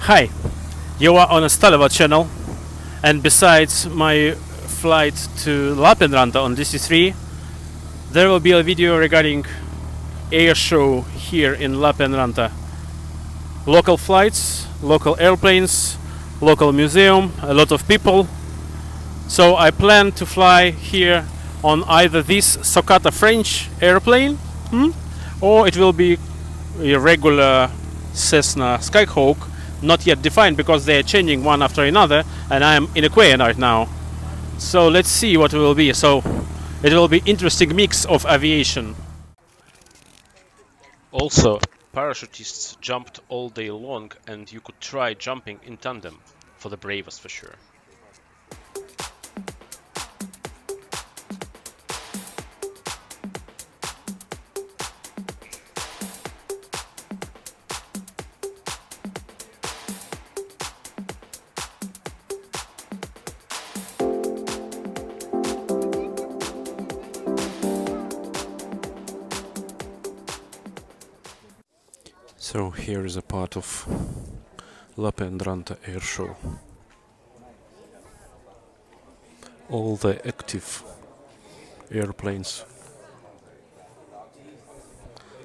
Hi, you are on a Stalevar channel, and besides my flight to Lappeenranta on DC-3, there will be a video regarding air show here in Lappeenranta. Local flights, local airplanes, local museum, a lot of people. So I plan to fly here on either this Socata French airplane, or it will be a regular Cessna Skyhawk, not yet defined because they are changing one after another, and I am in a queue right now. So let's see what it will be. So it will be interesting mix of aviation. Also, parachutists jumped all day long, and you could try jumping in tandem, for the bravest for sure. So here is a part of Lappeenranta Air Show. All the active airplanes.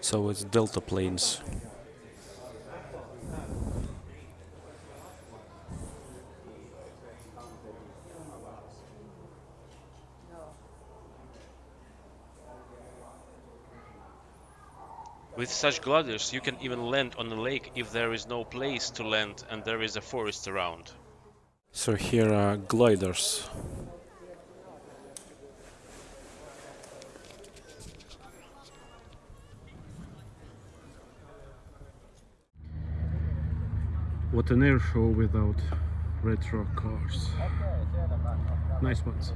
So it's Delta planes. With such gliders, you can even land on a lake if there is no place to land and there is a forest around. So here are gliders. What an air show without retro cars. Nice ones.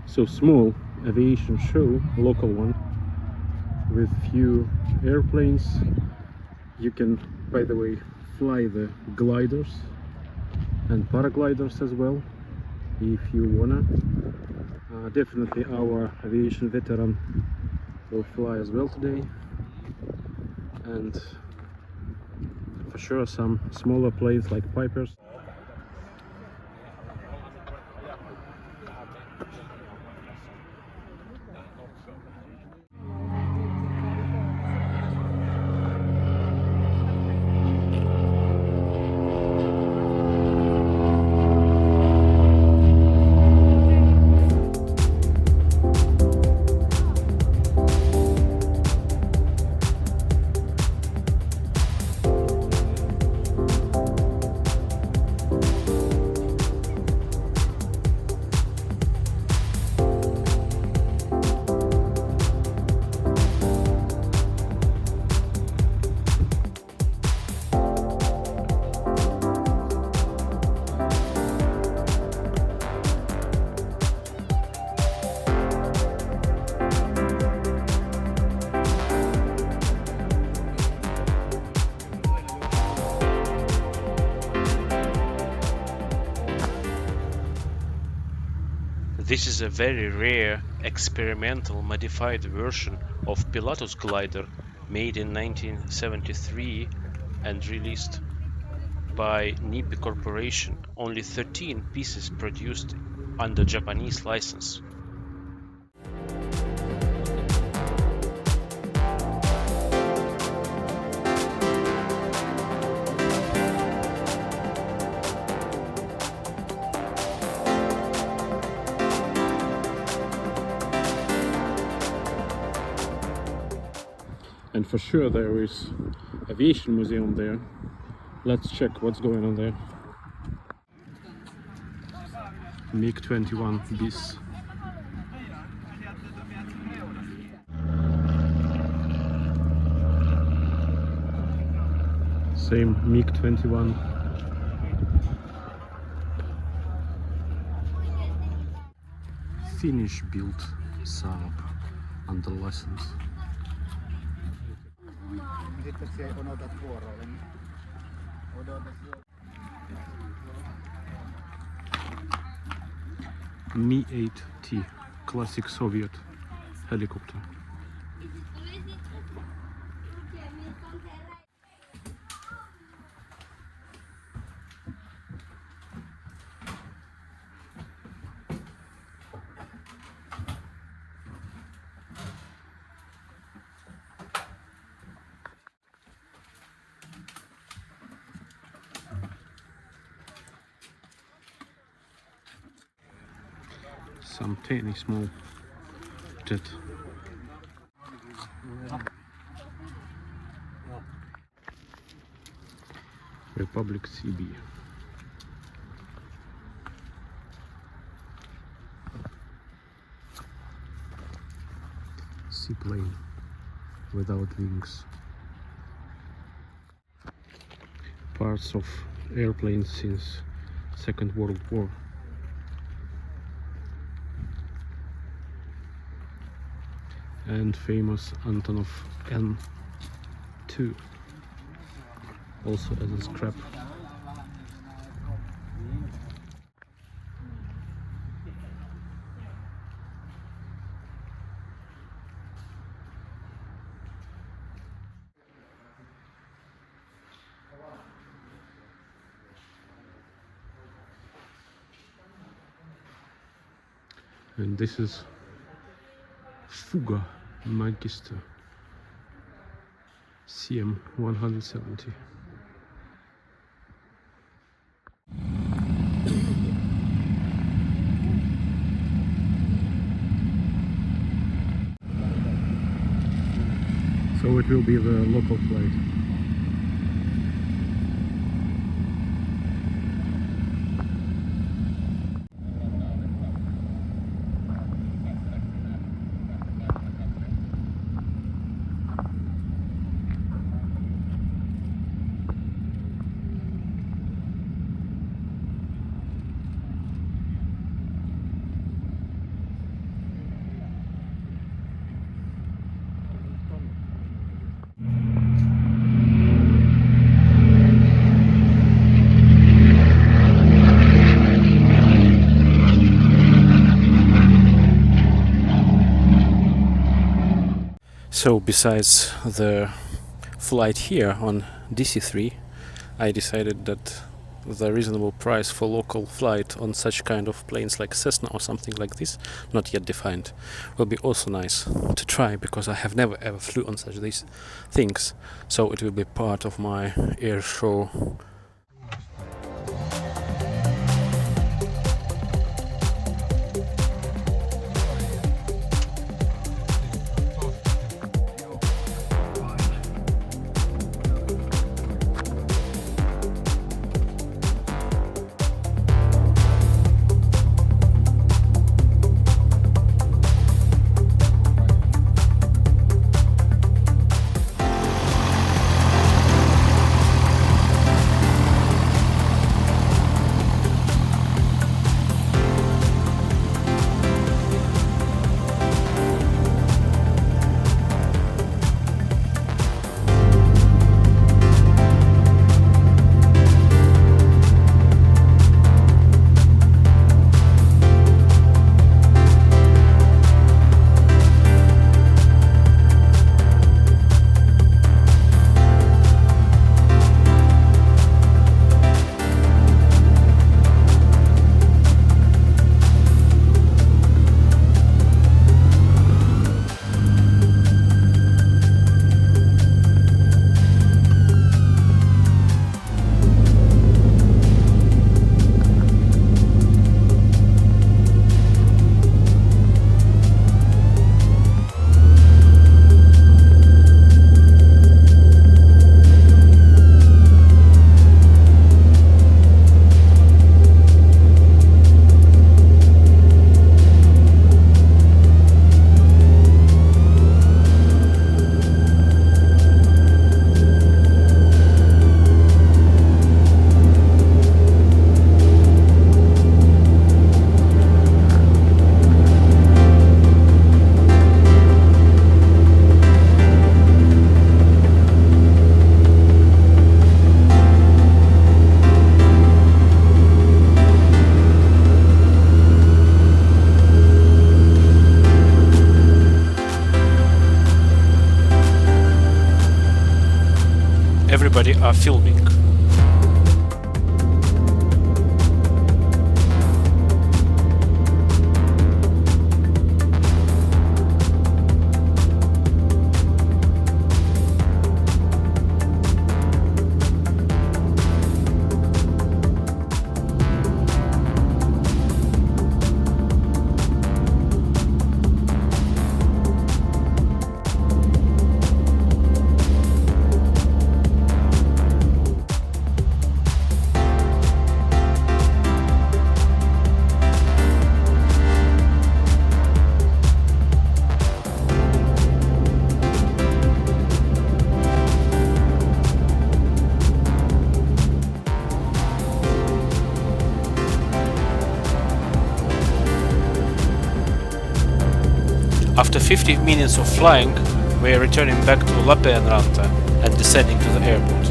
So small aviation show, local one, with few airplanes. You can, by the way, fly the gliders and paragliders as well, if you wanna. Definitely our aviation veteran will fly as well today, and for sure some smaller planes like Pipers. This is a very rare experimental modified version of Pilatus glider made in 1973 and released by Nippon Corporation. Only 13 pieces produced under Japanese license. And for sure there is aviation museum there. Let's check what's going on there. MiG-21 bis. Same MiG-21. Finnish built Saab under license. Mi-8T, classic Soviet helicopter. Some tiny small jet. Republic CB. Seaplane without wings. Parts of airplanes since Second World War. And famous Antonov N2, also as a scrap. And this is Fuga Magister CM170. So it will be the local flight. So besides the flight here on DC-3, I decided that the reasonable price for local flight on such kind of planes like Cessna or something like this, not yet defined, will be also nice to try, because I have never ever flew on such these things, so it will be part of my air show. everybody are filming. After 50 minutes of flying, we are returning back to Lappeenranta and descending to the airport.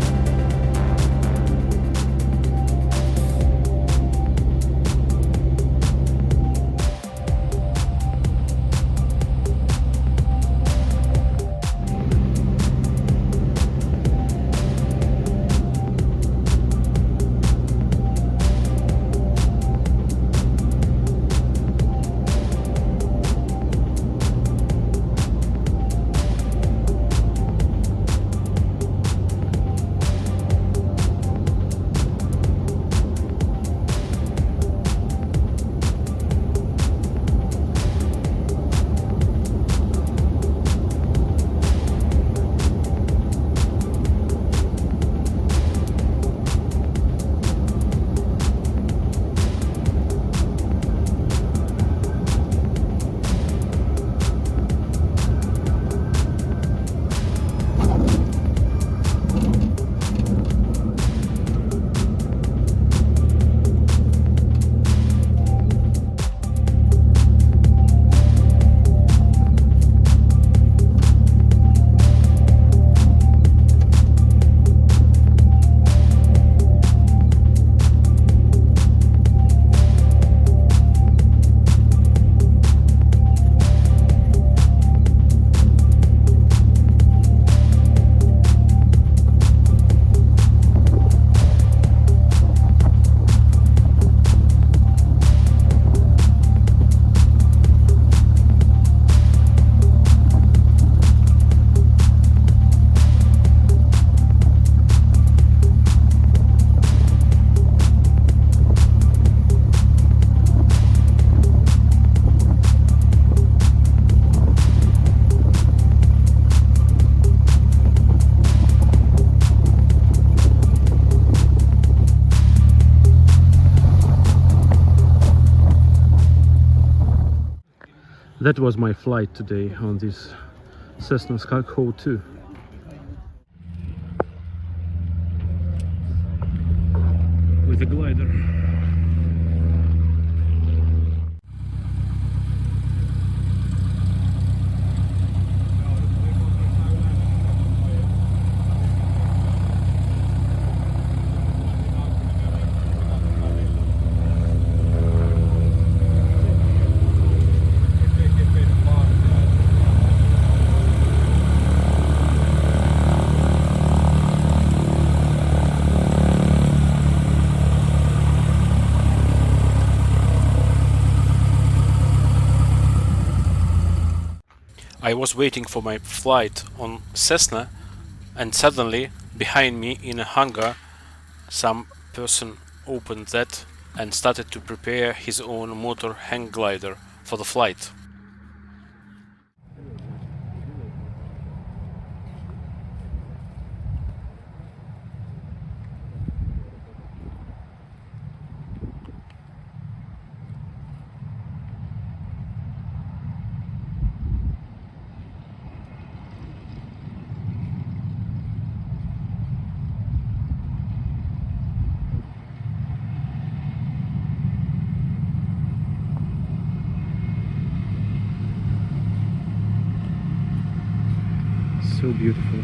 That was my flight today on this Cessna Skyhawk II. With a glider. I was waiting for my flight on Cessna, and suddenly behind me in a hangar some person opened that and started to prepare his own motor hang glider for the flight. So beautiful.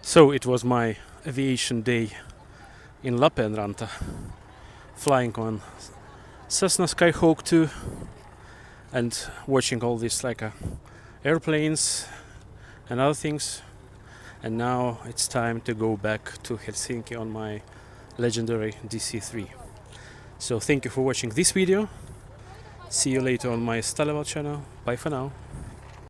So it was my aviation day in Lappeenranta, flying on Cessna Skyhawk II and watching all these airplanes and other things. And now it's time to go back to Helsinki on my legendary DC-3. So thank you for watching this video. See you later on my Stalevar channel. Bye for now.